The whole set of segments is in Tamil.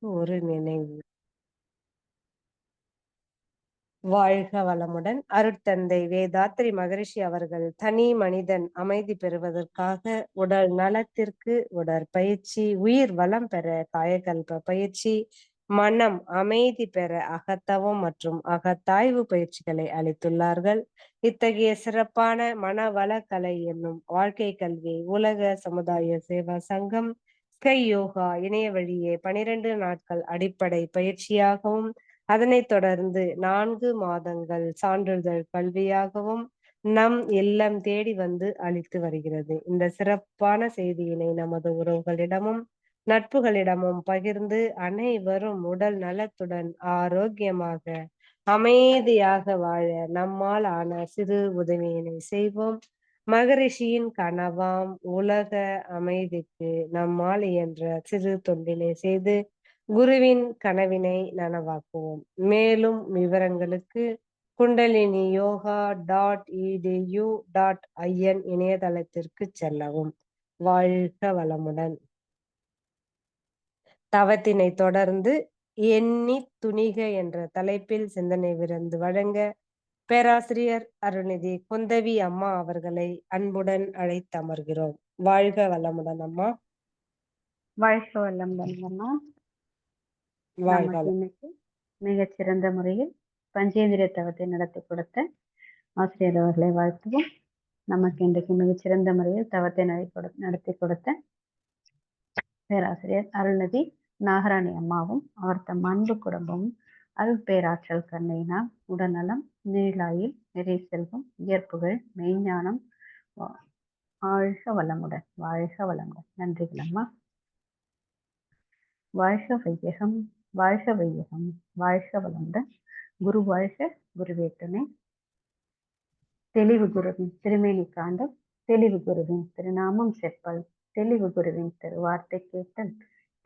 ஒரு நினைவு. வாழ்க வளமுடன். அருட்தந்தை வேதாத்ரி மகரிஷி அவர்கள் தனி மனிதன் அமைதி பெறுவதற்காக உடல் நலத்திற்கு உடற்பயிற்சி, உயிர் வளம் பெற காயகல்ப பயிற்சி, மனம் அமைதி பெற அகத்தவம் மற்றும் அகத்தாய்வு பயிற்சிகளை அளித்துள்ளார்கள். இத்தகைய சிறப்பான மனவளக்கலை என்னும் வாழ்க்கை கல்வியை உலக சமுதாய சேவா சங்கம் ஸ்கை யோகா இணைய வழியே 12 நாட்கள் அடிப்படை பயிற்சியாகவும், அதனைத் தொடர்ந்து 4 மாதங்கள் சான்றிதழ் கல்வியாகவும் நம் இல்லம் தேடி வந்து அளித்து வருகிறது. இந்த சிறப்பான செய்தியினை நமது உறவுகளிடமும் நட்புகளிடமும் பகிர்ந்து அனைவரும் உடல் நலத்துடன் ஆரோக்கியமாக அமைதியாக வாழ நம்மால் ஆன சிறு உதவியினை செய்வோம். மகரிஷியின் கனவாம் உலக அமைதிக்கு நம்மால் இயன்ற சிறு தொண்டினை செய்து குருவின் கனவினை நனவாக்குவோம். மேலும் விவரங்களுக்கு குண்டலினி யோகா .edu.in இணையதளத்திற்கு செல்லவும். வாழ்க வளமுடன். தவத்தினை தொடர்ந்து எண்ணி துணிக என்ற தலைப்பில் சிந்தனை விருந்து வழங்க பேராசிரியர் அருள்நிதி குந்தவி அம்மா அவர்களை அன்புடன் அழைத்தமர்கிறோம். வாழ்க வளமுடன் அம்மா. வாழ்க வளமுடன் அம்மா. வாழ்க நமக்கு இன்னைக்கு மிகச்சிறந்த முறையில் பஞ்சேந்திரிய தவத்தை நடத்தி கொடுத்த ஆசிரியர் அவர்களை வாழ்த்துவோம். நமக்கு இன்றைக்கு மிகச்சிறந்த முறையில் தவத்தை நடத்தி கொடுத்த பேராசிரியர் அருள்நிதி நாகராணி அம்மாவும் அவர் தம் அன்பு குடும்பமும் அருள் பேராற்றல் கண்ணையினால் உடல்நலம், நீளாயில், நிறைய செல்வம், இயற்புகள், மெய்ஞானம், வாழ்க வளமுடன். வாழ்க வளமுடன். நன்றிகள் அம்மா. வாழ்க வையகம், வாழ்க வையகம், வாழ்க வளமுடன். குரு வாழ்க, குருவே துணை. தெளிவு குருவின் திருமேனி காண்டல், தெளிவு குருவின் திருநாமம் செப்பல், தெளிவு குருவின் திருவார்த்தை கேட்டல்,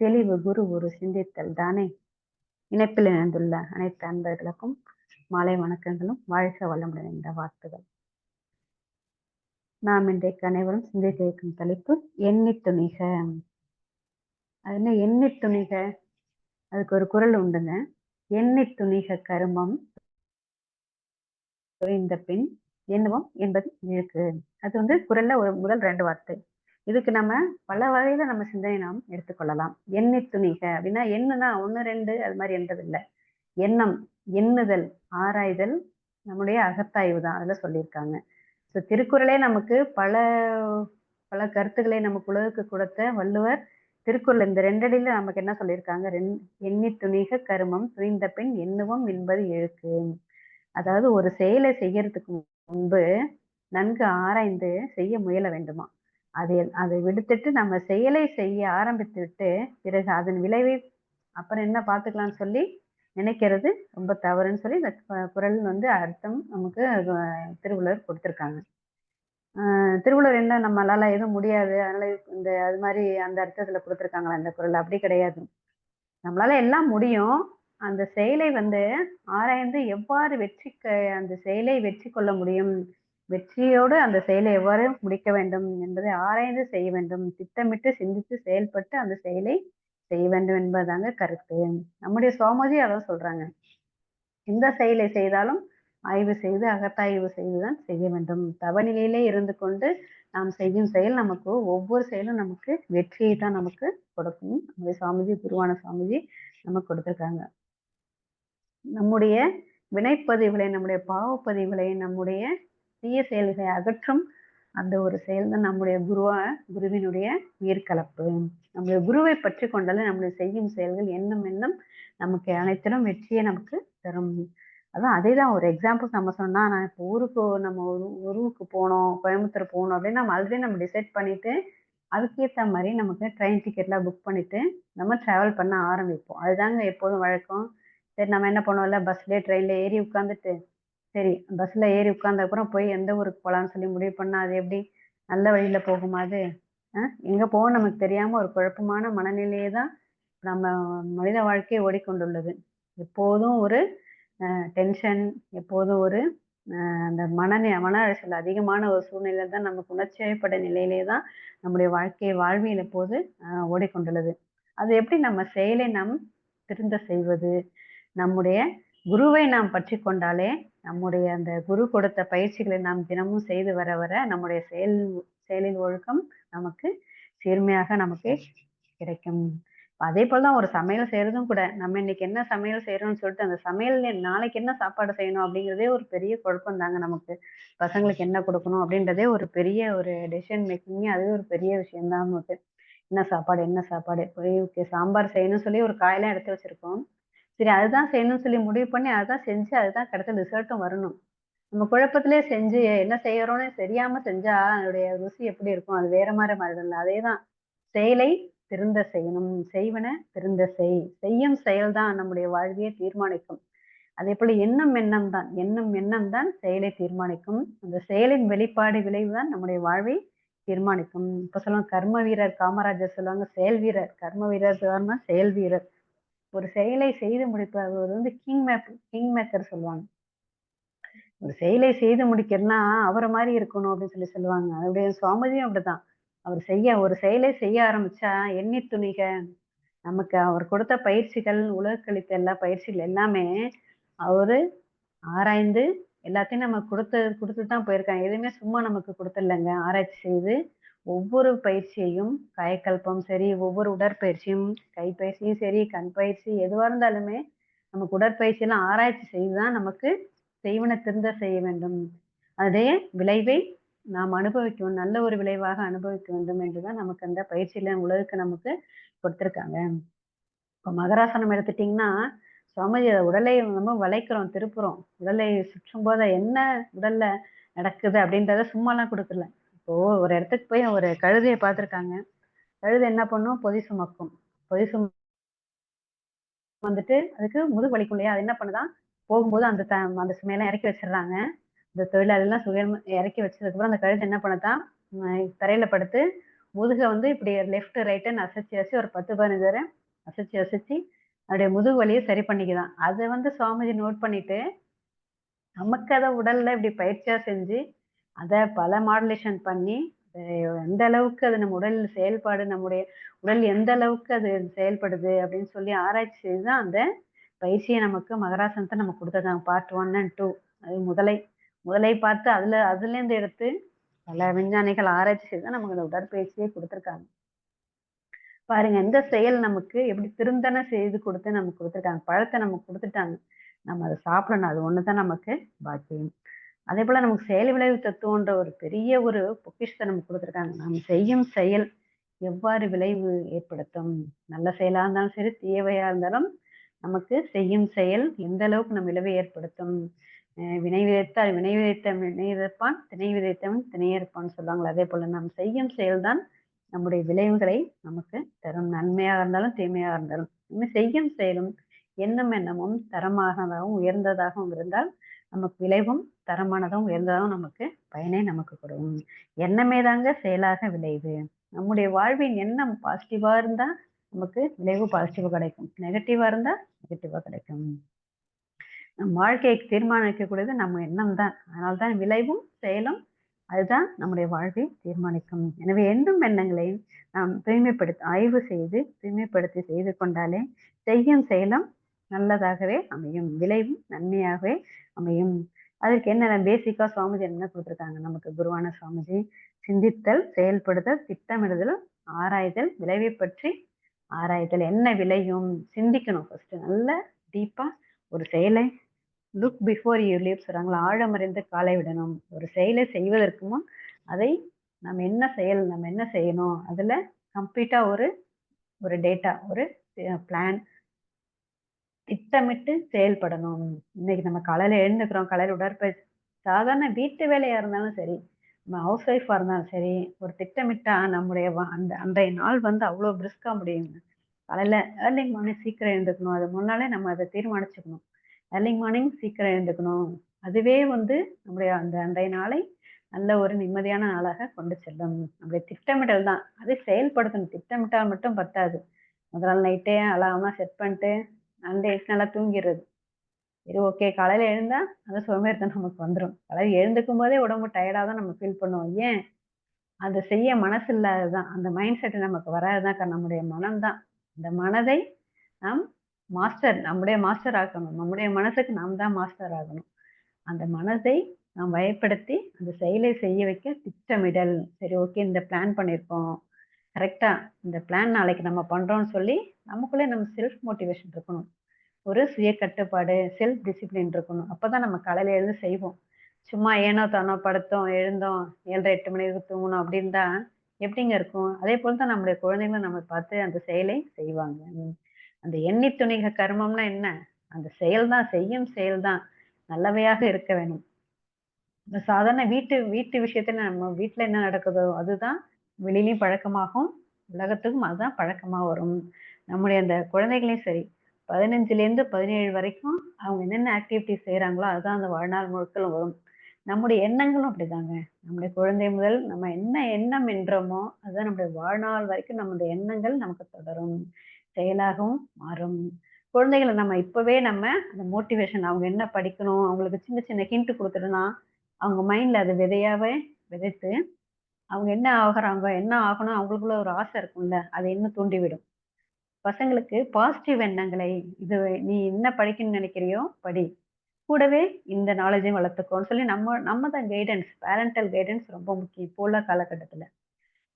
தெளிவு குரு ஒரு சிந்தித்தல் தானே. இணைப்பில் இணைந்துள்ள அனைத்து அன்பர்களுக்கும் மாலை வணக்கங்களும் வாழ்க வளமுடன் என்ற வாழ்த்துகள். நாம் இன்றைக்கு அனைவரும் சிந்திக்க வைக்கும் தலைப்பு எண்ணி துணிக. அது என்ன எண்ணி துணிக? அதுக்கு ஒரு குறள் உண்டுங்க. எண்ணி துணிக கருமம் இந்த பின் எண்ணுவோம் என்பது இழுக்கு. அது குறள்ல ஒரு முதல் 2 வார்த்தை. இதுக்கு நம்ம பல வகையில நம்ம சிந்தனை நாம் எடுத்துக்கொள்ளலாம். எண்ணி துணிக அப்படின்னா எண்ணுனா 1 2 அது மாதிரி என்றதில்லை. எண்ணம், எண்ணுதல், ஆராய்தல் நம்முடைய அகத்தாய்வு தான் அதுல சொல்லியிருக்காங்க. ஸோ திருக்குறளே நமக்கு பல பல கருத்துக்களை நமக்கு உலகுக்கு கொடுத்த வள்ளுவர் திருக்குறள் இந்த 2 அடியில நமக்கு என்ன சொல்லியிருக்காங்க? எண்ணி துணிக கருமம் துணிந்த பின் எண்ணுவோம் என்பது இழுக்கு. அதாவது ஒரு செயலை செய்யறதுக்கு முன்பு நன்கு ஆராய்ந்து செய்ய முயல வேண்டுமா. அதை விடுத்துட்டு நம்ம செயலை செய்ய ஆரம்பித்து விட்டு பிறகு அதன் விளைவை அப்புறம் என்ன பார்த்துக்கலாம்னு சொல்லி நினைக்கிறது ரொம்ப தவறுன்னு சொல்லி இந்த குறள் அர்த்தம் நமக்கு திருவள்ளுவர் கொடுத்திருக்காங்க. திருவள்ளுவர் என்ன நம்மளால எதுவும் முடியாது அதனால அது மாதிரி அந்த அர்த்தத்துல கொடுத்திருக்காங்களா இந்த குறள்? அப்படி கிடையாது. நம்மளால எல்லாம் முடியும். அந்த செயலை ஆராய்ந்து எவ்வாறு அந்த செயலை வெற்றி கொள்ள முடியும், வெற்றியோடு அந்த செயலை எவ்வாறு முடிக்க வேண்டும் என்பதை ஆராய்ந்து செய்ய வேண்டும். திட்டமிட்டு சிந்தித்து செயல்பட்டு அந்த செயலை செய்ய வேண்டும் என்பதாங்க கருத்து. நம்முடைய சுவாமிஜி அதான் சொல்றாங்க. எந்த செயலை செய்தாலும் ஆய்வு செய்து அகத்தாய்வு செய்துதான் செய்ய வேண்டும். தவநிலையிலே இருந்து கொண்டு நாம் செய்யும் செயல் நமக்கு ஒவ்வொரு செயலும் நமக்கு வெற்றியை தான் நமக்கு கொடுக்கும். நம்முடைய சுவாமிஜி, குருவான சுவாமிஜி நமக்கு கொடுத்திருக்காங்க. நம்முடைய வினைப்பதிவுகளை, நம்முடைய பாவப்பதிவுகளை, நம்முடைய தீய செயல்களை அகற்றும் அந்த ஒரு செயல் தான் நம்முடைய குருவினுடைய உயிர்கலப்பு. நம்முடைய குருவை பற்றி கொண்டாலே நம்முடைய செய்யும் செயல்கள் எண்ணம் நமக்கு அனைத்திலும் வெற்றியை நமக்கு தரும். அதான் அதே தான் ஒரு எக்ஸாம்பிள் நம்ம சொன்னா, நான் இப்போ நம்ம ஊருக்கு போனோம், கோயம்புத்தூர் போகணும் அப்படின்னு நம்ம ஆல்ரெடி நம்ம டிசைட் பண்ணிட்டு அதுக்கேற்ற மாதிரி நமக்கு ட்ரெயின் டிக்கெட்லாம் புக் பண்ணிட்டு நம்ம டிராவல் பண்ண ஆரம்பிப்போம். அதுதாங்க எப்போதும் வழக்கம். சரி நம்ம என்ன பண்ணுவோம்ல, பஸ்லேயே ட்ரெயின்ல ஏறி உட்காந்துட்டு சரி பஸ்ல ஏறி உட்கார்ந்த அப்புறம் போய் எந்த ஊருக்கு போகலான்னு சொல்லி முடிவு பண்ணா அது எப்படி நல்ல வழியில போகுமா? அது எங்க போவோம் நமக்கு தெரியாம ஒரு குழப்பமான மனநிலையே தான் நம்ம மனித வாழ்க்கையை ஓடிக்கொண்டுள்ளது. எப்போதும் ஒரு டென்ஷன், எப்போதும் ஒரு அந்த மன அழுத்தல் அதிகமான ஒரு சூழ்நிலை தான் நமக்கு உணர்ச்சி வயப்பட்ட நிலையிலே தான் நம்முடைய வாழ்வியல் எப்போது ஓடிக்கொண்டுள்ளது. அது எப்படி நம்ம செயலை நாம் திருந்த செய்வது. நம்முடைய குருவை நாம் பற்றிக் கொண்டாலே, நம்முடைய அந்த குரு கொடுத்த பயிற்சிகளை நாம் தினமும் செய்து வர வர நம்முடைய செயலில் ஒழுக்கம் நமக்கு சீர்மையாக நமக்கு கிடைக்கும். அதே போல தான் ஒரு சமையல் செய்றதும் கூட. நம்ம இன்னைக்கு என்ன சமையல் செய்றோம்னு சொல்லிட்டு, அந்த சமையல்ல நாளைக்கு என்ன சாப்பாடு செய்யணும் அப்படிங்கிறதே ஒரு பெரிய குழப்பம் தாங்க நமக்கு. பசங்களுக்கு என்ன குடுக்கணும் அப்படின்றதே ஒரு பெரிய ஒரு டெசிஷன் மேக்கிங்கே அதுவே ஒரு பெரிய விஷயம் தான் நமக்கு. என்ன சாப்பாடு, என்ன சாப்பாடு? போய் ஓகே சாம்பார் செய்யணும்னு சொல்லி ஒரு காயெல்லாம் எடுத்து வச்சிருக்கோம். சரி அதுதான் செய்யணும்னு சொல்லி முடிவு பண்ணி, அதுதான் செஞ்சு அதுதான் கடைசில ரிசல்ட்டும் வரணும். நம்ம குழப்பத்திலேயே செஞ்சு என்ன செய்யறோம்னு தெரியாம செஞ்சா, அதனுடைய ருசி எப்படி இருக்கும்? அது வேற மாரி மாறிடும்ல. அதேதான். செயலை திருந்த செய்யணும். செய்வன திருந்த செய். செய்யும் செயல் தான் நம்முடைய வாழ்வையே தீர்மானிக்கும். அதேபோல எண்ணம் எண்ணம் தான். எண்ணம் எண்ணம் தான் செயலை தீர்மானிக்கும். அந்த செயலின் வெளிப்பாடு விளைவு தான் நம்முடைய வாழ்வை தீர்மானிக்கும். இப்ப சொல்லுவாங்க கர்ம வீரர் காமராஜர் சொல்லுவாங்க, செயல் வீரர். கர்ம வீரர் சொன்னா செயல் வீரர். ஒரு செயலை செய்து முடிப்பவர் வந்து கிங் மேக்கர் சொல்லுவாங்க. ஒரு செயலை செய்து முடிக்கிறதுன்னா, அவர மாரி இருக்கணும் அப்படின்னு சொல்லி சொல்லுவாங்க. அவருடைய சுவாமிஜியும் அப்படிதான். அவர் ஒரு செயலை செய்ய ஆரம்பிச்சா, எண்ணி துணிக நமக்கு அவர் கொடுத்த பயிற்சிகள், உலகக்களித்த எல்லா பயிற்சிகள் எல்லாமே, அவரு ஆராய்ந்து எல்லாத்தையும் நமக்கு குடுத்துட்டு தான் போயிருக்காங்க. எதுவுமே சும்மா நமக்கு குடுத்துடலங்க. ஆராய்ச்சி செய்து ஒவ்வொரு பயிற்சியையும் காயக்கல்பம் சரி, ஒவ்வொரு உடற்பயிற்சியும், கைப்பயிற்சியும் சரி, கண் பயிற்சி எதுவா இருந்தாலுமே, நமக்கு உடற்பயிற்சியெல்லாம் ஆராய்ச்சி செய்து தான் நமக்கு செய்வன திருந்த செய்ய வேண்டும். அதே விளைவை நாம் அனுபவிக்க நல்ல ஒரு விளைவாக அனுபவிக்க வேண்டும் என்று தான் நமக்கு அந்த பயிற்சியில உலகுக்கு நமக்கு கொடுத்திருக்காங்க. இப்ப மகராசனம் எடுத்துட்டீங்கன்னா, சுவாமிஜி உடலை நம்ம வளைக்கிறோம், திருப்புறோம். உடலை சுற்றும்போது என்ன உடல்ல நடக்குது அப்படின்றத சும்மாலாம் குடுக்கல. இப்போ ஒரு இடத்துக்கு போய் ஒரு கழுதைய பார்த்துருக்காங்க. கழுதை என்ன பண்ணும்? பொதி சுமக்கும். பொதி சுமந்துட்டு அதுக்கு முதுகு வலிக்கும் இல்லையா? அது என்ன பண்ணுதாம்? போகும்போது அந்த சுமையெல்லாம் இறக்கி வச்சுடுறாங்க. இந்த தொழிலாளிலாம் சுயமா இறக்கி வச்சதுக்கப்புறம் அந்த கழுதை என்ன பண்ணுதாம்? தரையில படுத்து முதுக வந்து இப்படி லெஃப்ட், ரைட்டுன்னு அசைச்சு அசைச்சு ஒரு 10, 15 தடவ அசைச்சு அசைச்சு அதோடைய முதுகு வலிய சரி பண்ணிக்குதாம். அத வந்து சுவாமிஜி நோட் பண்ணிட்டு, நமக்கு அத உடல்ல இப்படி பயிற்சியா செஞ்சு, அத பல மாடுலேஷன் பண்ணி, அ எந்த அளவுக்கு அது நம்ம உடல் செயல்பாடு நம்முடைய உடல் எந்த அளவுக்கு அது செயல்படுது அப்படின்னு சொல்லி ஆராய்ச்சி செய்து தான் அந்த பயிற்சிய நமக்கு மகராசனத்த நமக்கு குடுத்துருக்காங்க. பார்ட் 1 அண்ட் 2 அது முதலை பார்த்து அதுலேருந்து எடுத்து பல விஞ்ஞானிகள் ஆராய்ச்சி செய்து தான் நமக்கு அந்த உடற்பயிற்சியே குடுத்துருக்காங்க. பாருங்க இந்த செயல் நமக்கு எப்படி திருந்தன செய்து குடுத்து நமக்கு குடுத்துருக்காங்க. பழத்த நமக்கு குடுத்துட்டாங்க. நம்ம அத சாப்பிடணும். அது ஒண்ணு தான் நமக்கு பாக்கி. அதேபோல நமக்கு செயல் விளைவு தத்துவம்ன்ற ஒரு பெரிய ஒரு பொக்கிஷத்த நமக்கு குடுத்துருக்காங்க. நாம் செய்யும் செயல் எவ்வாறு விளைவு ஏற்படுத்தும்? நல்ல செயலா இருந்தாலும் சரி, தீயவையா இருந்தாலும் நமக்கு செய்யும் செயல் எந்த அளவுக்கு நம் விளைவை ஏற்படுத்தும்? வினை விதைத்தால் வினை விதைத்தவன் வினை விதைப்பான், திணை விதைத்தவன் திணையே இருப்பான்னு சொல்லுவாங்கல்ல. அதேபோல நாம் செய்யும் செயல் தான் நம்முடைய விளைவுகளை நமக்கு தரும். நன்மையாக இருந்தாலும், தீமையாக இருந்தாலும். நம்ம செய்யும் செயலும், எண்ணமும் தரமானதாகவும், உயர்ந்ததாகவும் இருந்தால், நமக்கு விளைவும் தரமானதும், உயர்ந்ததாகவும் நமக்கு பயனை நமக்கு கொடுக்கும். எண்ணமே தாங்க செயலாக விளைவு. நம்முடைய வாழ்வின் எண்ணம் பாசிட்டிவா இருந்தா, நமக்கு விளைவு பாசிட்டிவா கிடைக்கும். நெகட்டிவா இருந்தா, நெகட்டிவா கிடைக்கும். நம் வாழ்க்கையை தீர்மானிக்கக்கூடியது நம்ம எண்ணம் தான். அதனால தான் விளைவும், செயலும் அதுதான் நம்முடைய வாழ்வை தீர்மானிக்கும். எனவே எண்ணும் எண்ணங்களை நாம் ஆய்வு செய்து தூய்மைப்படுத்தி செய்து கொண்டாலே, செய்யும் செயலும் நல்லதாகவே அமையும். விளைவும் நன்மையாகவே அமையும். அதற்கு என்ன பேசிக்கா சுவாமிஜி என்ன குடுத்துருக்காங்க நமக்கு குருவான சுவாமிஜி? சிந்தித்தல், செயல்படுதல், திட்டமிடுதல், ஆராய்தல், விளைவைப் பற்றி ஆராய்தல். என்ன விளையும்? சிந்திக்கணும் ஃபர்ஸ்ட். நல்லா டீப்பா ஒரு செயலை லுக் பிஃபோர் யூ லீவ் சொல்றாங்கல்ல. ஆழமறிந்து காலை விடணும். ஒரு செயலை செய்வதற்கு முன் அதை நம்ம என்ன செய்யணும்? அதுல கம்ப்ளீட்டா ஒரு ஒரு டேட்டா, ஒரு பிளான் திட்டமிட்டு செயல்படணும். இன்னைக்கு நம்ம காலையில எழுந்துக்கிறோம். காலையில உடற்பயிற்சி சாதாரண வீட்டு வேலையா இருந்தாலும் சரி, நம்ம ஹவுஸ் ஒய்ஃபா இருந்தாலும் சரி, ஒரு திட்டமிட்டா நம்முடைய அந்த அன்றைய நாள் வந்து அவ்வளோ பிரிஸ்கா முடியுங்க. காலையில ஏர்லி மார்னிங் சீக்கிரம் எழுந்துக்கணும். அது முன்னாலே நம்ம அத தீர்மானிச்சுக்கணும். ஏர்லி மார்னிங் சீக்கிரம் எழுந்துக்கணும். அதுவே வந்து நம்முடைய அந்த அன்றைய நாளை நல்ல ஒரு நிம்மதியான நாளாக கொண்டு செல்லும். நம்முடைய திட்டமிடல் தான். அதை செயல்படுத்தணும். திட்டமிட்டால் மட்டும் பத்தாது. முதல் நாள் நைட்டே அலார்ம்லாம் செட் பண்ணிட்டு, அந்த நைட் நல்லா தூங்கிர்றது. சரி ஓகே காலையில எழுந்தா அந்த சோம்பேறித்தனம் நமக்கு வந்துரும். காலையில எழுந்துக்கும்போதே உடம்பு டயர்டா தான் நம்ம ஃபீல் பண்ணுவோம். ஏன்? அத செய்ய மனசு இல்லாதது தான். அந்த மைண்ட் செட் நமக்கு வராதது தான் நம்முடைய மனம் தான். அந்த மனதை நாம் நம்முடைய மாஸ்டர் ஆக்கணும். நம்முடைய மனசுக்கு நாம் தான் மாஸ்டர் ஆகணும். அந்த மனதை நாம் வயப்படுத்தி அந்த செயலை செய்ய வைக்க திட்டமிடல். சரி, ஓகே, இந்த பிளான் பண்ணியிருக்கோம். கரெக்ட்டா இந்த பிளான் நாளைக்கு நம்ம பண்றோம்னு சொல்லி நமக்குள்ளே நம்ம செல்ஃப் மோட்டிவேஷன் இருக்கணும். ஒரு சுய கட்டுப்பாடு, செல்ஃப் டிசிப்ளின் இருக்கணும். அப்பதான் நம்ம காலையில எழுந்து செய்வோம். சும்மா ஏனோ தானோ படுத்தோம், எழுந்தோம், 7:30, 8 மணி வரைக்கும் தூங்கணும் அப்படின்ட்டா எப்படிங்க இருக்கும்? அதே போல தான் நம்முடைய குழந்தைங்களும் நம்ம பார்த்து அந்த செயலை செய்வாங்க. அந்த எண்ணி துணிக கர்மம்னா என்ன? அந்த செயல் தான், செய்யும் செயல் தான் நல்லவையாக இருக்க வேணும். இந்த சாதாரண வீட்டு வீட்டு விஷயத்துல நம்ம வீட்ல என்ன நடக்குதோ அதுதான் வெளியிலயும் பழக்கமாகும். உலகத்துக்கும் அதுதான் பழக்கமா வரும். நம்முடைய அந்த குழந்தைகளையும் சரி, 15லேருந்து 17 வரைக்கும் அவங்க என்னென்ன ஆக்டிவிட்டீஸ் செய்றாங்களோ, அதுதான் அந்த வாழ்நாள் முழுக்களும் வரும். நம்முடைய எண்ணங்களும் அப்படிதாங்க. நம்முடைய குழந்தை முதல் நம்ம என்ன எண்ணம் என்றோமோ, அதுதான் நம்முடைய வாழ்நாள் வரைக்கும் நம்முடைய எண்ணங்கள் நமக்கு தொடரும். செயலாகவும் மாறும். குழந்தைகள நம்ம இப்பவே அந்த மோட்டிவேஷன் அவங்க என்ன படிக்கணும், அவங்களுக்கு சின்ன சின்ன ஹிண்ட் குடுத்துட்டோம்னா, அவங்க மைண்ட்ல அது விதையாவே விதைத்து, அவங்க என்ன ஆகுறாங்க, என்ன ஆகணும் அவங்களுக்குள்ள ஒரு ஆசை இருக்கும்ல, அதை இன்னும் தூண்டிவிடும். பசங்களுக்கு பாசிட்டிவ் எண்ணங்களை, இது நீ என்ன படிக்கணும்னு நினைக்கிறியோ படி. கூடவே இந்த நாலேட்ஜையும் வளர்த்துக்கோன்னு சொல்லி நம்ம நம்ம தான் கைடன்ஸ், பேரன்டல் கைடன்ஸ் ரொம்ப முக்கியம். இப்போ உள்ள காலகட்டத்தில.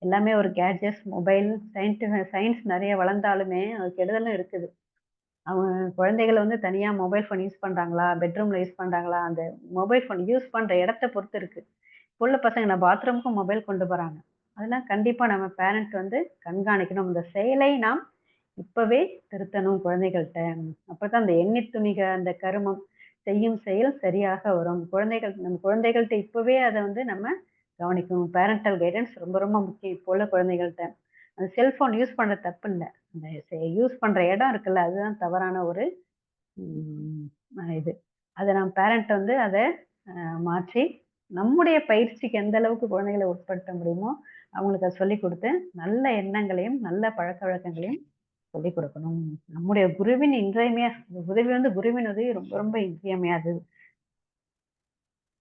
எல்லாமே ஒரு கேட்ஜெட்ஸ், மொபைல், சயின்ஸ் நெறைய வளர்ந்தாலுமே, அது கெடுதலும் இருக்குது. அவங்க குழந்தைகள் தனியா மொபைல் ஃபோன் யூஸ் பண்றாங்களா? பெட்ரூம்ல யூஸ் பண்றாங்களா? அந்த மொபைல் ஃபோன் யூஸ் பண்ற இடத்த பொறுத்து இருக்கு. இப்போ உள்ள பசங்க நான் பாத்ரூமுக்கும் மொபைல் கொண்டு போறாங்க. அதெல்லாம் கண்டிப்பா நம்ம பேரண்ட் கண்காணிக்கணும். இந்த செயலை நாம் இப்பவே திருத்தணும் குழந்தைகள்ட்ட. அப்பதான் அந்த எண்ணி துணிக, அந்த கருமம், செய்யும் செயல் சரியாக வரும். நம்ம குழந்தைகள்ட்ட இப்பவே அத நம்ம கவனிக்கணும். பேரன்டல் கைடன்ஸ் ரொம்ப ரொம்ப முக்கியம் இப்போ உள்ள குழந்தைகள்ட்ட. அந்த செல்ஃபோன் யூஸ் பண்றது தப்பில்ல. அந்த யூஸ் பண்ற இடம் இருக்குல்ல, அதுதான் தவறான ஒரு ம் இது. அத நம்ம பேரண்ட் அத மாற்றி, நம்முடைய பயிற்சிக்கு எந்த அளவுக்கு குழந்தைகள உட்படுத்த முடியுமோ, அவங்களுக்கு அத சொல்லிக் குடுத்து, நல்ல எண்ணங்களையும், நல்ல பழக்கவழக்கங்களையும் சொல்லிக் குடுக்கணும். நம்முடைய குருவின் இன்றியமையா உதவி குருவின் உதவி ரொம்ப ரொம்ப இன்றியமையாதது.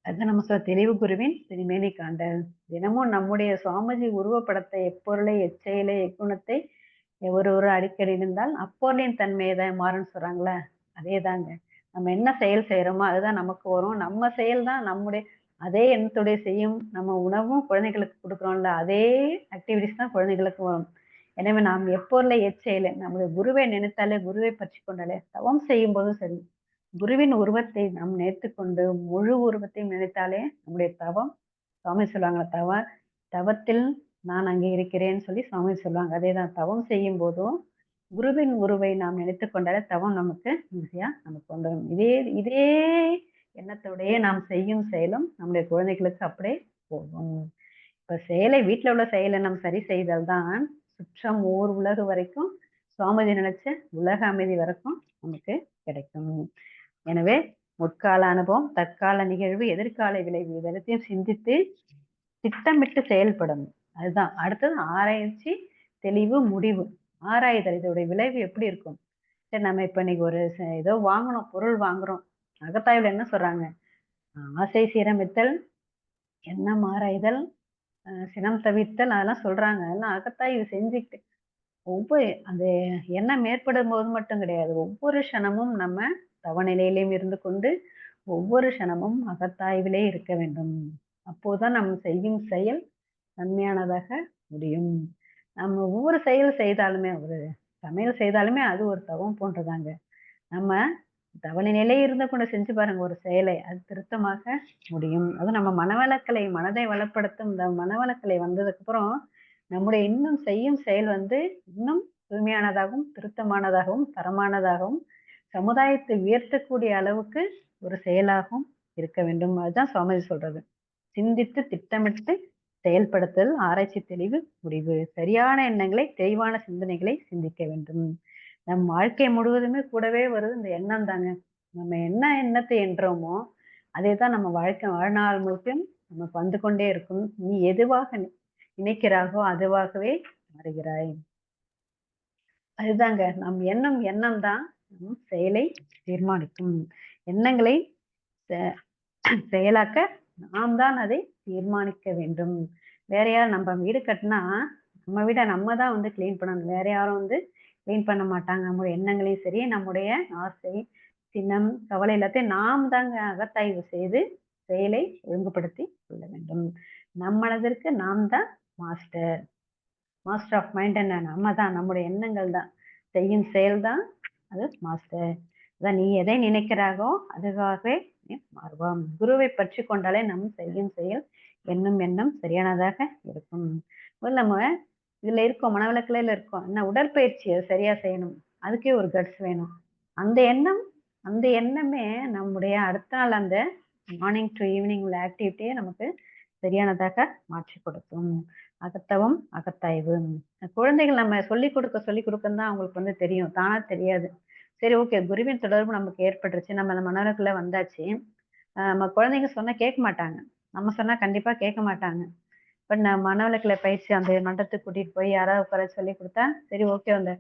அதுதான் நம்ம தெளிவு குருவின் திருமேனி காண்டல். தினமும் நம்முடைய சுவாமிஜி உருவப்படத்தை, எப்பொருளை, எச்செயலை, எக்குணத்தை ஒரு அடிக்கடி இருந்தால் அப்பொருளின் தன்மை தான் மாறும்ன்னு சொல்றாங்கல்ல. அதேதாங்க. நம்ம என்ன செயல் செய்றோமோ, அதுதான் நமக்கு வரும். நம்ம செயல் தான் அதே எண்ணத்தோட செய்யும் நம்ம உணவும் குழந்தைகளுக்கு குடுக்குறோம்ல, அதே ஆக்டிவிட்டீஸ் தான் குழந்தைகளுக்கு வரும். எனவே நாம் எப்பொருளை எச்செயலை நம்முடைய குருவை நினைத்தாலே, குருவை பற்றிக் கொண்டாலே, தவம் செய்யும்போதும் சரி, குருவின் உருவத்தை நாம் நினைத்துக்கொண்டு, முழு உருவத்தையும் நினைத்தாலே நம்முடைய தவம் சுவாமி சொல்லுவாங்க, தவத்தில் நான் அங்கே இருக்கிறேன்னு சொல்லி சுவாமி சொல்லுவாங்க. அதேதான் தவம் செய்யும்போதும், குருவின் உருவை நாம் நினைத்துக் கொண்டாலே தவம் நமக்கு ஈஸியா நமக்கு வந்துரும். இதே இதே எண்ணத்தோடயே நாம் செய்யும் செயலும் நம்முடைய குழந்தைகளுக்கு அப்படியே போகும். இப்ப வீட்ல உள்ள செயலை நாம் சரி செய்தால் தான், சுற்றம் ஓர் உலகு வரைக்கும் சுவாமிஜி நினைச்ச உலக அமைதி வரைக்கும் நமக்கு கிடைக்கும். எனவே முற்கால அனுபவம், தற்கால நிகழ்வு, எதிர்கால விளைவு இதெல்லாத்தையும் சிந்தித்து திட்டமிட்டு செயல்படணும். அதுதான். அடுத்தது ஆராய்ச்சி, தெளிவு, முடிவு. ஆராய்தல். இதோட விளைவு எப்படி இருக்கும்? சரி, நம்ம இப்ப இன்னைக்கு ஒரு ஏதோ வாங்கணும், பொருள் வாங்குறோம். அகத்தாய்வுல என்ன சொல்றாங்க? ஆசை சீரமைத்தல், எண்ணம் ஆராய்தல், சினம் தவிர்த்தல் அதெல்லாம் சொல்றாங்க. அதெல்லாம் அகத்தாய்வு செஞ்சுக்கிட்டு அந்த எண்ணம் ஏற்படும்போது மட்டும் கிடையாது. ஒவ்வொரு க்ஷணமும் நம்ம தவநிலையிலும் இருந்து கொண்டு, ஒவ்வொரு க்ஷணமும் அகத்தாய்விலே இருக்க வேண்டும். அப்போதான் நம்ம செய்யும் செயல் நன்மையானதாக முடியும். நம்ம ஒவ்வொரு செயல் செய்தாலுமே, ஒரு சமையல் செய்தாலுமே அது ஒரு தவம் போன்றதாங்க. நம்ம தவநிலையிலே இருந்து கொண்டு செஞ்சு பாருங்க ஒரு செயலை. அது திருத்தமாக முடியும். அதுவும் நம்ம மனதை வளப்படுத்தும் இந்த மனவளக்கலை வந்ததுக்கப்புறம், நம்முடைய இன்னும் செய்யும் செயல் இன்னும் தூய்மையானதாகவும், திருத்தமானதாகவும், தரமானதாகவும், சமுதாயத்தை உயர்த்தக்கூடிய அளவுக்கு ஒரு செயலாகவும் இருக்க வேண்டும். அதுதான் சுவாமிஜி சொல்றது. சிந்தித்து, திட்டமிட்டு செயல்படுத்தல், ஆராய்ச்சி, தெளிவு, முடிவு. சரியான எண்ணங்களை, தெளிவான சிந்தனைகளை சிந்திக்க வேண்டும். நம் வாழ்க்கை முழுவதுமே கூடவே வருது இந்த எண்ணம் தாங்க. நம்ம என்ன எண்ணத்தை எண்றோமோ, அதேதான் நம்ம வாழ்நாள் முழுக்கும் நமக்கு வந்து கொண்டே இருக்கும். நீ எதுவாக நினைக்கிறாயோ அதுவாகவே மாறுகிறாய். அதுதாங்க. நம் எண்ணம் எண்ணம் தான் நம் செயலை தீர்மானிக்கும். எண்ணங்களை செ செயலாக்க நாம் தான் அதை தீர்மானிக்க வேண்டும். வேற யாரும் நம்ம வீடு கட்டினா, நம்ம வீட நம்ம தான் கிளீன் பண்ணணும். வேற யாரும் வீண் பண்ண மாட்டாங்க. நம்முடைய எண்ணங்களையும் சரி, நம்முடைய ஆசை, சினம், கவலை எல்லாத்தையும் நாம் தாங்க அகத்தாய்வு செய்து செயலை ஒழுங்குபடுத்திக் கொள்ள வேண்டும். நம் மனதிற்கு நாம் தான் மாஸ்டர். மாஸ்டர் ஆஃப் மைண்ட் என்ன? நம்ம தான். நம்முடைய எண்ணங்கள் தான். செய்யும் செயல் தான் அது மாஸ்டர். அதான் நீ எதை நினைக்கிறாயோ அதுவாகவே நீ மாறுவாம். குருவை பற்றிக் கொண்டாலே நம் செய்யும் செயல், எண்ணும் எண்ணம் சரியானதாக இருக்கும். முதல்ல நம்ம இதுல இருக்கோம், மனவளக்கலையில இருக்கோம். என்ன உடற்பயிற்சி அது சரியா செய்யணும். அதுக்கே ஒரு கட்ஸ் வேணும். அந்த எண்ணம் அந்த எண்ணமே நம்முடைய அடுத்த நாள் அந்த மார்னிங் டு ஈவினிங் உள்ள ஆக்டிவிட்டியை நமக்கு சரியானதாக மாற்றிக் கொடுக்கும். அகத்தவம், அகத்தாய்வு. குழந்தைகள் நம்ம சொல்லிக் கொடுக்கன்னு தான் அவங்களுக்கு வந்து தெரியும். தானா தெரியாது. சரி, ஓகே. குருவின் தொடர்பு நமக்கு ஏற்பட்டுருச்சு. நம்ம அந்த மனவளக்கல வந்தாச்சு. நம்ம குழந்தைங்க சொன்னா கேட்க மாட்டாங்க. நம்ம சொன்னா கண்டிப்பா கேட்க மாட்டாங்க. பட் நான் மனவளக்கலை பயிற்சி அந்த மன்றத்துக்கு கூட்டிட்டு போய் யாராவது உட்கார சொல்லிக் குடுத்தா, சரி, ஓகே, அந்த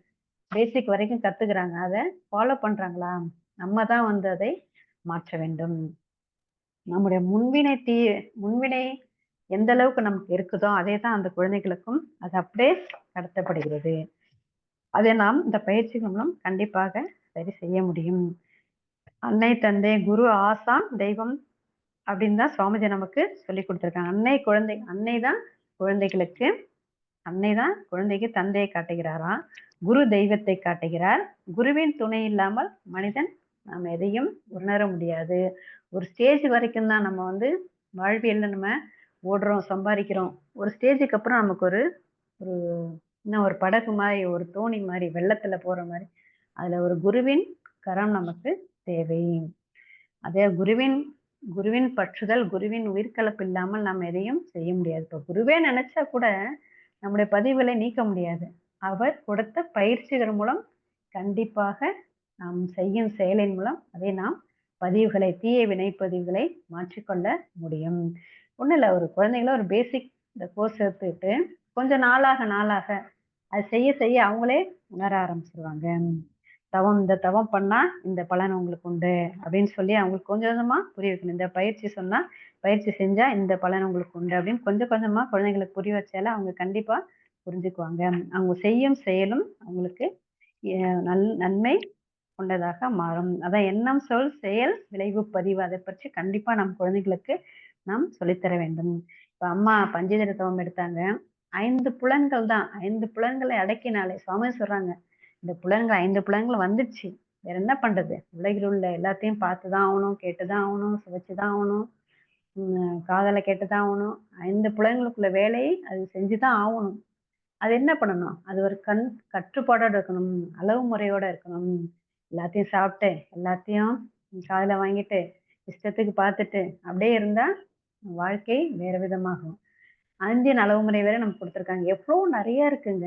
பேசிக் வரைக்கும் கத்துக்கிறாங்க. அத ஃபாலோ பண்றாங்களா? நம்ம தான் வந்து அதை மாற்ற வேண்டும். நம்முடைய முன்வினை எந்த அளவுக்கு நமக்கு இருக்குதோ, அதே தான் அந்த குழந்தைகளுக்கும் அது அப்படியே கடத்தப்படுகிறது. அதை நாம் இந்த பயிற்சிகள் மூலம் கண்டிப்பாக சரி செய்ய முடியும். அன்னை, தந்தை, குரு, ஆசான், தெய்வம் அப்படின்னு தான் சுவாமிஜி நமக்கு சொல்லிக் கொடுத்திருக்காங்க. அன்னை தான் குழந்தைக்கு தந்தையை காட்டுகிறாராம். குரு தெய்வத்தை காட்டுகிறார். குருவின் துணை இல்லாமல் மனிதன் நாம் எதையும் உணர முடியாது. ஒரு ஸ்டேஜ் வரைக்கும் தான் நம்ம வந்து வாழ்வியல்ல நம்ம ஓடுறோம், சம்பாதிக்கிறோம். ஒரு ஸ்டேஜுக்கு அப்புறம் நமக்கு ஒரு ஒரு இன்னும் ஒரு படகு மாதிரி, ஒரு தோணி மாதிரி, வெள்ளத்துல போற மாதிரி, அதுல ஒரு குருவின் கரம் நமக்கு தேவை. அதே குருவின் குருவின் பற்றுதல், குருவின் உயிர்கலப்பு இல்லாமல் நாம் எதையும் செய்ய முடியாது. இப்ப குருவே நினைச்சா கூட நம்முடைய பதிவுகளை நீக்க முடியாது. அவர் கொடுத்த பயிற்சிகள் மூலம் கண்டிப்பாக நாம் செய்யும் செயலின் மூலம் அதை நாம் தீய வினைப்பதிவுகளை மாற்றிக்கொள்ள முடியும். ஒண்ணும் இல்ல, ஒரு குழந்தைங்கள ஒரு பேசிக் இந்த கோர்ஸ் எடுத்துக்கிட்டு கொஞ்சம் நாளாக அது செய்ய செய்ய அவங்களே உணர ஆரம்பிச்சிருவாங்க. இந்த தவம் பண்ணா இந்த பலன் உங்களுக்கு உண்டு அப்படின்னு சொல்லி அவங்களுக்கு கொஞ்சம் கொஞ்சமா புரிய வைக்கணும். இந்த பயிற்சி செஞ்சா இந்த பலன் உங்களுக்கு உண்டு அப்படின்னு கொஞ்சம் கொஞ்சமா குழந்தைங்களுக்கு புரிய வச்சால அவங்க கண்டிப்பா புரிஞ்சுக்குவாங்க. அவங்க செய்யும் செயலும் அவங்களுக்கு நன்மை கொண்டதாக மாறும். அதான் எண்ணம், சொல், செயல், விளைவு, பதிவு அதை பற்றி கண்டிப்பா நம் குழந்தைகளுக்கு நாம் சொல்லித்தர வேண்டும். இப்ப அம்மா பஞ்சதர தவம் எடுத்தாங்க. 5 புலன்கள் தான். 5 புலன்களை அடக்கினாலே சுவாமி சொல்றாங்க, இந்த 5 புலன்கள் வந்துடுச்சு. வேற என்ன பண்றது? உலகில் உள்ள எல்லாத்தையும் பார்த்துதான் ஆகணும், கேட்டுதான் ஆகணும், சுவைச்சுதான் ஆகணும், காதால கேட்டுதான் ஆகணும். 5 புலன்களுக்குள்ள வேலையை அது செஞ்சுதான் ஆகணும். அது என்ன பண்ணணும்? அது ஒரு கட்டுப்பாடோட இருக்கணும், அளவு முறையோட இருக்கணும். எல்லாத்தையும் சாப்பிட்டு, எல்லாத்தையும் காதுல வாங்கிட்டு, இஷ்டத்துக்கு பார்த்துட்டு அப்படியே இருந்தா வாழ்க்கை வேற விதமாகும். 5 அளவு முறை வேற நமக்கு கொடுத்திருக்காங்க. எவ்வளோ நிறைய இருக்குங்க.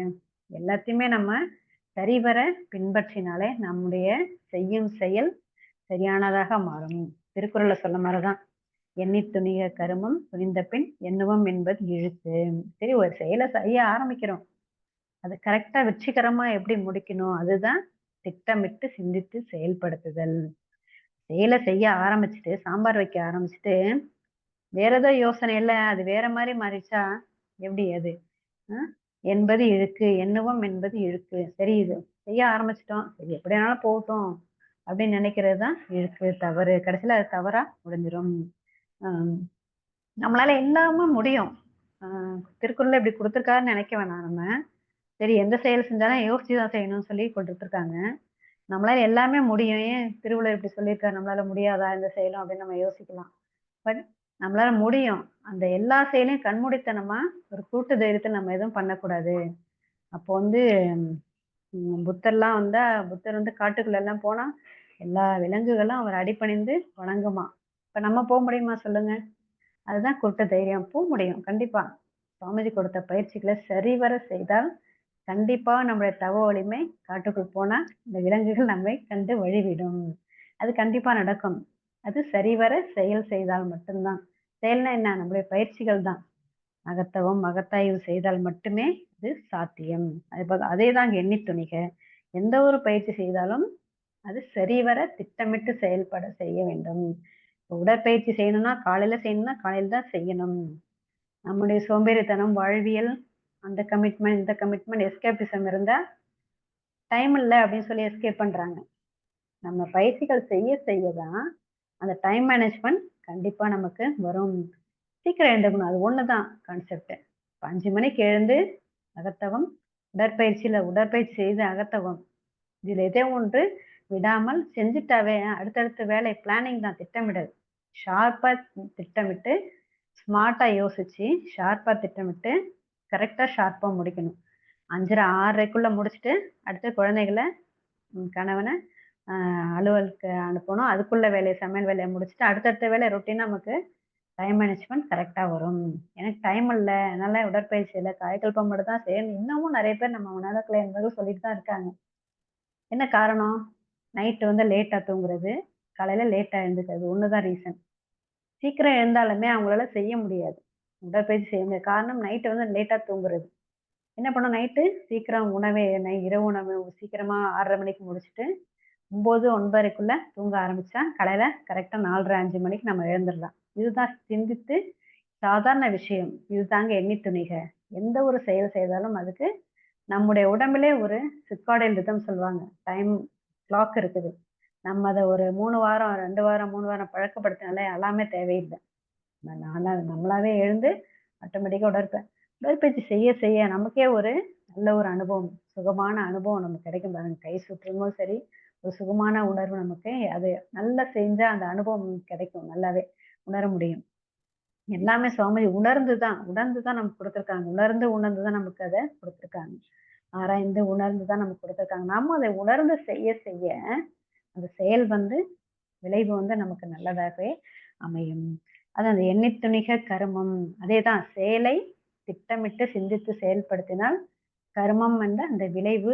எல்லாத்தையுமே நம்ம சரிவர பின்பற்றினாலே நம்முடைய செய்யும் செயல் சரியானதாக மாறும். திருக்குறள்ல சொன்ன மாதிரிதான், எண்ணித் துணிக கருமம் துணிந்த பின் எண்ணுவம் என்பது இழுக்கு. சரி, ஒரு செயலை செய்ய ஆரம்பிக்கிறோம். அது கரெக்டா வெற்றிகரமா எப்படி முடிக்கணும்? அதுதான் திட்டமிட்டு சிந்தித்து செயல்படுத்துதல். செயலை செய்ய ஆரம்பிச்சுட்டு, சாம்பார் வைக்க ஆரம்பிச்சுட்டு, வேற ஏதோ யோசனை இல்ல, அது வேற மாதிரி மாறிடுச்சா எப்படி அது? என்பது இழுக்கு, எண்ணுவம் என்பது இழுக்கு. சரி, இது செய்ய ஆரம்பிச்சிட்டோம், சரி எப்படி வேணாலும் போகட்டும் அப்படின்னு நினைக்கிறது தான் இழுக்கு, தவறு. கடைசியில அது தவறா முடிஞ்சிடும். நம்மளால எல்லாமே முடியும். திருக்குறள்ல இப்படி கொடுத்துருக்காருன்னு நினைக்க வேணாம் நம்ம. சரி, எந்த செயல் செஞ்சாலும் யோசிச்சுதான் செய்யணும்னு சொல்லி கொடுத்துருக்காங்க. நம்மளால எல்லாமே முடியும். ஏன் திருவள்ளுவர் இப்படி சொல்லியிருக்காரு, நம்மளால முடியாதா இந்த செயலும் அப்படின்னு நம்ம யோசிக்கலாம். பட் நம்மளால முடியும். அந்த எல்லா செயலையும் கண்மூடித்தனமா ஒரு கூட்டு தைரியத்துல நம்ம எதுவும் பண்ணக்கூடாது. அப்போ வந்து புத்தர் வந்து காட்டுக்குள்ள எல்லாம் போனா எல்லா விலங்குகளும் அவர் அடிபணிந்து வணங்குமா. இப்ப நம்ம போக முடியுமா சொல்லுங்க? அதுதான் கூட்டு தைரியம். போக முடியும் கண்டிப்பா. சுவாமிஜி கொடுத்த பயிற்சிகளை சரிவர செய்தால் கண்டிப்பா நம்முடைய தவ வலிமை காட்டுக்குள் போனா இந்த விலங்குகள் நம்மை கண்டு வழிவிடும். அது கண்டிப்பா நடக்கும். அது சரிவர செயல் செய்தால் மட்டும்தான். செயல்னா என்ன? நம்முடைய பயிற்சிகள் தான். அகத்தவம், அகத்தாய்வு செய்தால் மட்டுமே அது சாத்தியம். அதேதான் எண்ணி துணிக. எந்த ஒரு பயிற்சி செய்தாலும் அது சரிவர திட்டமிட்டு செயல்பட செய்ய வேண்டும். உடற்பயிற்சி செய்யணும்னா காலையில தான் செய்யணும். நம்முடைய சோம்பேறித்தனம், வாழ்வியல், அந்த கமிட்மெண்ட், இந்த கமிட்மெண்ட், எஸ்கேபிசம் இருந்தா டைம் இல்ல அப்படின்னு சொல்லி எஸ்கேப் பண்றாங்க. நம்ம பயிற்சிகள் செய்ய செய்ய தான் அந்த டைம் மேனேஜ்மெண்ட் கண்டிப்பா நமக்கு வரும். சீக்கிரம் எழுந்துக்கணும். அது ஒண்ணுதான் கான்செப்ட். 5 மணிக்கு எழுந்து அகத்தவம், உடற்பயிற்சி செய்து அகத்தவம். இதில எதோ ஒன்று விடாமல் செஞ்சுட்டாவே அடுத்தடுத்த வேலை பிளானிங் தான் திட்டமிடல். ஷார்ப்பா திட்டமிட்டு, ஸ்மார்ட்டா யோசிச்சு, ஷார்ப்பா திட்டமிட்டு, கரெக்ட்டா ஷார்ப்பா முடிக்கணும். 5:30, 6:30க்குள்ள முடிச்சுட்டு, அடுத்து குழந்தைகள கணவன அ அலுவலுக்கு அனுப்பணும். அதுக்குள்ள வேலைய சமையல் வேலைய முடிச்சுட்டு, அடுத்தடுத்த வேலை ரொட்டீனா நமக்கு டைம் மேனேஜ்மென்ட் கரெக்ட்டா வரும். எனக்கு டைம் இல்ல. அதனால உடற்பயிற்சி இல்ல. காயகல்பம் மட்டும் தான் செய்யணும். இன்னமும் நெறைய பேர் நம்ம உணரக்குள்ள என்பது சொல்லிட்டு தான் இருக்காங்க. என்ன காரணம்? நைட் வந்து லேட்டா தூங்குறது, காலையில லேட்டா எழுந்துக்கிறது. ஒண்ணு தான் ரீசன். சீக்கிரம் எழுந்தாலுமே அவங்களால செய்ய முடியாது. உடற்பயிற்சி செய்ய முடியாது. காரணம் நைட் வந்து லேட்டா தூங்குறது. என்ன பண்ணும் நைட்டு சீக்கிரம் இரவு உணவு சீக்கிரமா 6:30 மணிக்கு முடிச்சுட்டு 9, 9:30க்குள்ள தூங்க ஆரம்பிச்சா, காலையில கரெக்ட்டா 4:30, 5 மணிக்கு நம்ம எழுந்துரலாம். இதுதான் சிந்தித்து சாதாரண விஷயம். இதுதாங்க எண்ணி துணிக. எந்த ஒரு செயல் செய்தாலும் அதுக்கு நம்முடைய உடம்பிலே ஒரு சிர்காடியன் ரிதம் சொல்லுவாங்க. டைம் கிளாக் இருக்குது. நம்ம அத ஒரு 3 வாரம், 2 வாரம், 3 வாரம் பழக்கப்படுத்தினாலே அலார்மே தேவையில்ல. நானா நம்மளாவே எழுந்து ஆட்டோமேட்டிக்கா உடற்பயிற்சி செய்ய செய்ய நமக்கே ஒரு நல்ல ஒரு அனுபவம், சுகமான அனுபவம் நமக்கு கிடைக்கும் பாருங்க. கை சுற்றமும் சரி, ஒரு சுகமான உணர்வு நமக்கு அது நல்லா செஞ்சா அந்த அனுபவம் கிடைக்கும். நல்லாவே உணர முடியும். எல்லாமே சுவாமி உணர்ந்து தான் நமக்கு குடுத்துருக்காங்க. உணர்ந்து தான் நமக்கு அத குடுத்துருக்காங்க. ஆராய்ந்து உணர்ந்து தான் நமக்கு குடுத்துருக்காங்க. நம்ம அத உணர்ந்து செய்ய செய்ய, அந்த செயல் வந்து விளைவு வந்து நமக்கு நல்லதாகவே அமையும். அது அந்த எண்ணித் துணிக கருமம். அதேதான் செயலை திட்டமிட்டு சிந்தித்து செயல்படுத்தினால், கருமம் என்ற அந்த விளைவு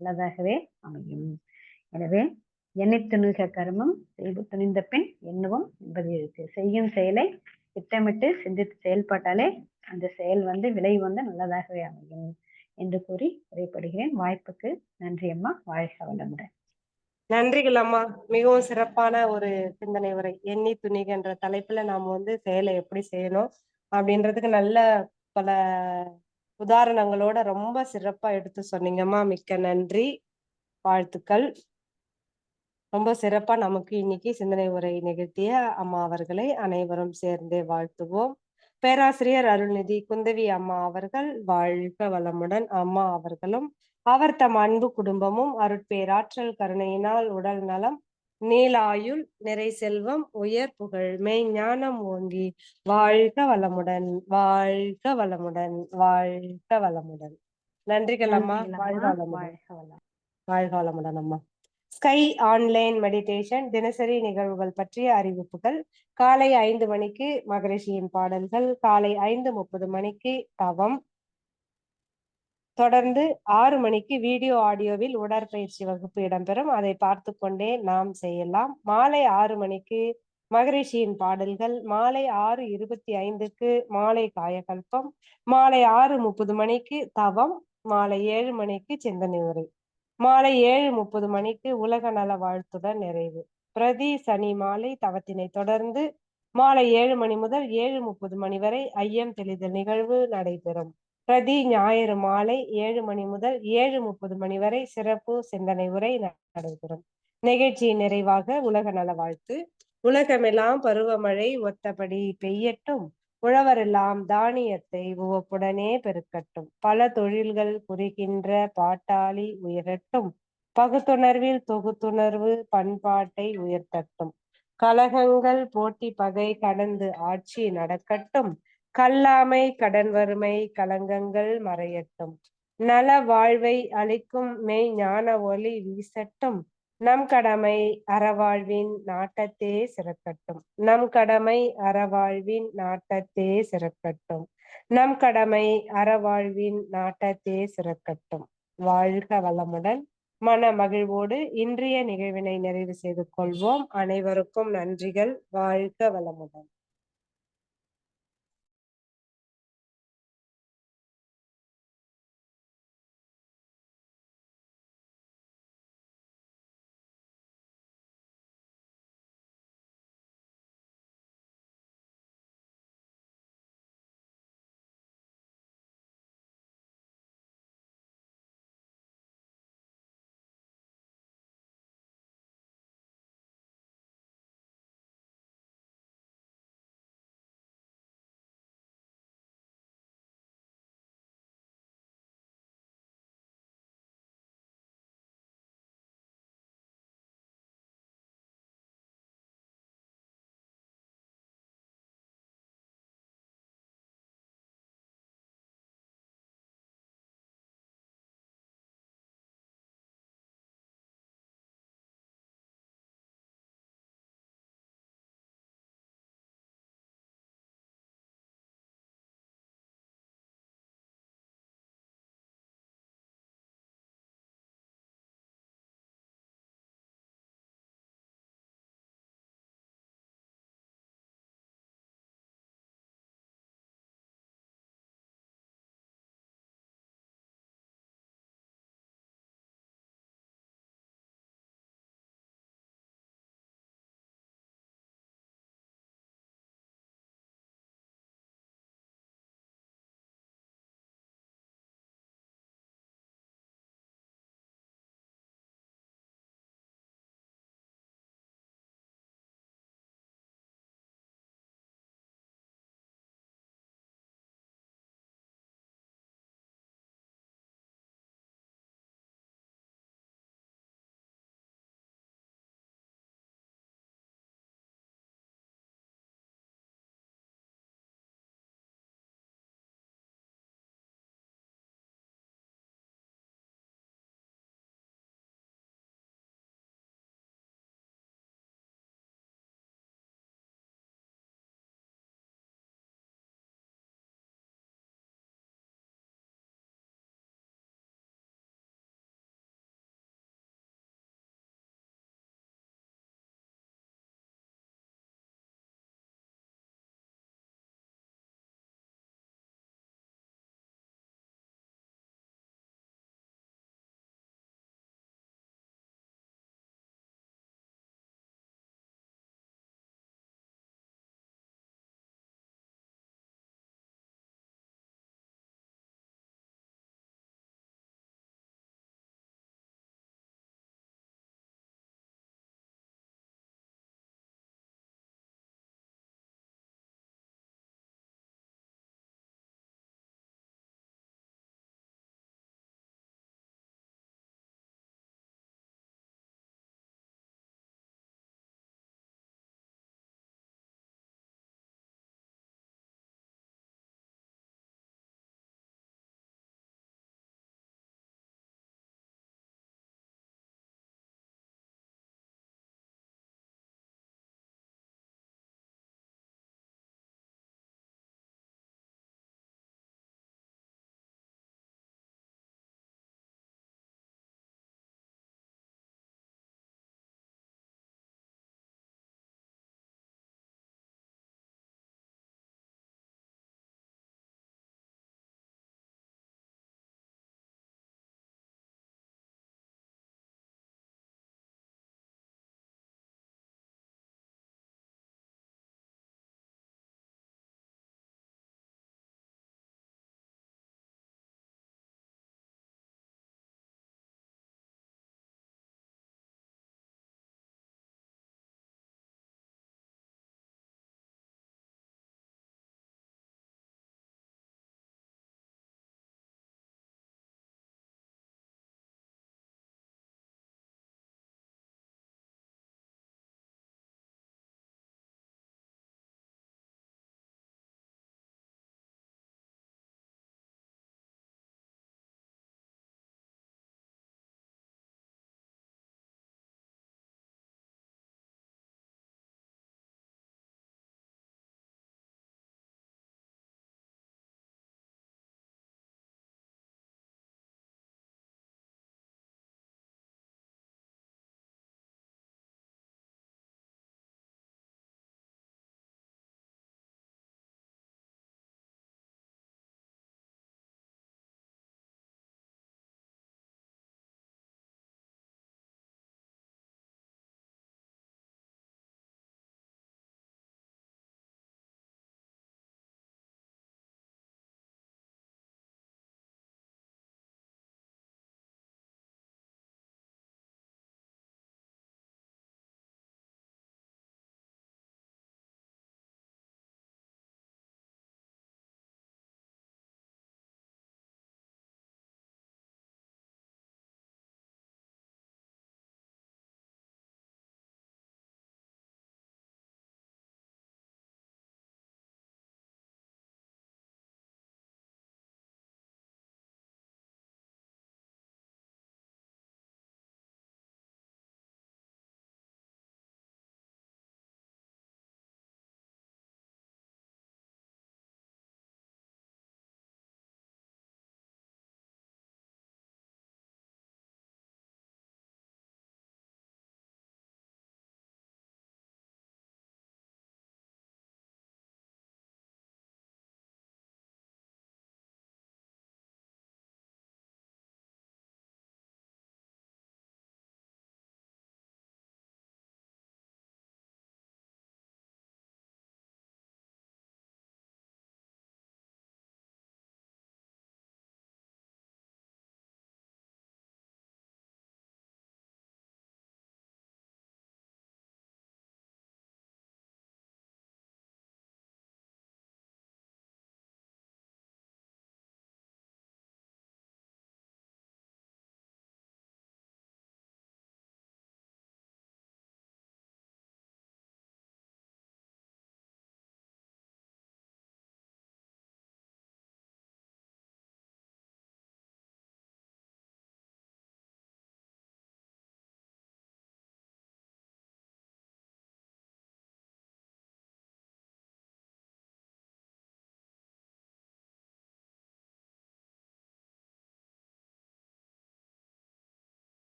நல்லதாகவே அமையும். எனவே எண்ணித் துணிக கருமம் செய்து துணிந்த பின் எண்ணுவோம் என்பது இருக்கு. செய்யும் செயலை திட்டமிட்டு சிந்தித்து செயல்பட்டாலே அந்த செயல் வந்து விளைவு வந்து நல்லதாகவே அமையும் என்று கூறி விடைபெறுகிறேன். வாய்ப்புக்கு நன்றி அம்மா. வாழ்க வளமுடன். நன்றிகள் அம்மா. மிகவும் சிறப்பான ஒரு சிந்தனை உரை. எண்ணி துணிகன்ற தலைப்புல நாம வந்து செயலை எப்படி செய்யணும் அப்படின்றதுக்கு நல்ல பல உதாரணங்களோட ரொம்ப சிறப்பா எடுத்து சொன்னீங்கம்மா. மிக்க நன்றி. வாழ்த்துக்கள். ரொம்ப சிறப்பா நமக்கு இன்னைக்கு சிந்தனை உரை நிகழ்த்திய அம்மா அவர்களை அனைவரும் சேர்ந்தே வாழ்த்துவோம். பேராசிரியர் அருள்நிதி குந்தவி அம்மா அவர்கள் வாழ்க வளமுடன். அம்மா அவர்களும் அவர் தம் அன்பு குடும்பமும் அருட்பேராற்றல் கருணையினால் உடல் நலம், நீளாயுள், நிறை செல்வம், உயர் புகழ், மெய்ஞானம் ஓங்கி வாழ்க வளமுடன், வாழ்க வளமுடன், வாழ்க வளமுடன். நன்றிகள் அம்மா. நன்றிகள் வாழ்க அம்மா. வளமுடன். வாழ்க வளம். வாழ்க வளமுடன் அம்மா. ஸ்கை ஆன்லைன் மெடிடேஷன் தினசரி நிகழ்வுகள் பற்றிய அறிவிப்புகள். காலை 5 மணிக்கு மகரிஷியின் பாடல்கள், காலை 5:30 மணிக்கு தவம், தொடர்ந்து 6 மணிக்கு வீடியோ ஆடியோவில் உடற்பயிற்சி வகுப்பு இடம்பெறும். அதை பார்த்து கொண்டே நாம் செய்யலாம். மாலை 6 மணிக்கு மகரிஷியின் பாடல்கள், மாலை 6:25க்கு மாலை காயகல்பம், மாலை 6:30 மணிக்கு தவம், மாலை 7 மணிக்கு சிந்தனை உரை, மாலை 7:30 மணிக்கு உலக நல வாழ்த்துடன் நிறைவு. பிரதி சனி மாலை தவத்தினை தொடர்ந்து மாலை 7 மணி முதல் 7:30 மணி வரை ஐயம் தெளிதல் நிகழ்வு நடைபெறும். பிரதி ஞாயிறு மாலை 7 மணி முதல் 7:30 மணி வரை சிறப்பு சிந்தனை உரை நடைபெறும். நிகழ்ச்சியின் நிறைவாக உலக நல வாழ்த்து. உலகமெல்லாம் பருவமழை ஒத்தபடி பெய்யட்டும், உழவரெல்லாம் தானியத்தை உவப்புடனே பெருக்கட்டும், பல தொழில்கள் புரிகின்ற பாட்டாளி உயரட்டும், பகுத்துணர்வில் தொகுத்துணர்வு பண்பாட்டை உயர்த்தட்டும், கலகங்கள் போட்டி பகை கடந்து ஆட்சி நடக்கட்டும், கல்லாமை கடன் வறுமை கலங்கங்கள் மறையட்டும், நல வாழ்வை அளிக்கும் மெய் ஞான ஒளி வீசட்டும், நம் கடமை அறவாழ்வின் நாட்டத்தே சிறக்கட்டும், நம் கடமை அறவாழ்வின் நாட்டத்தே சிறக்கட்டும், நம் கடமை அறவாழ்வின் நாட்டத்தே சிறக்கட்டும். வாழ்க வளமுடன். மன மகிழ்வோடு இன்றைய நிகழ்வினை நிறைவு செய்து கொள்வோம். அனைவருக்கும் நன்றிகள். வாழ்க வளமுடன்.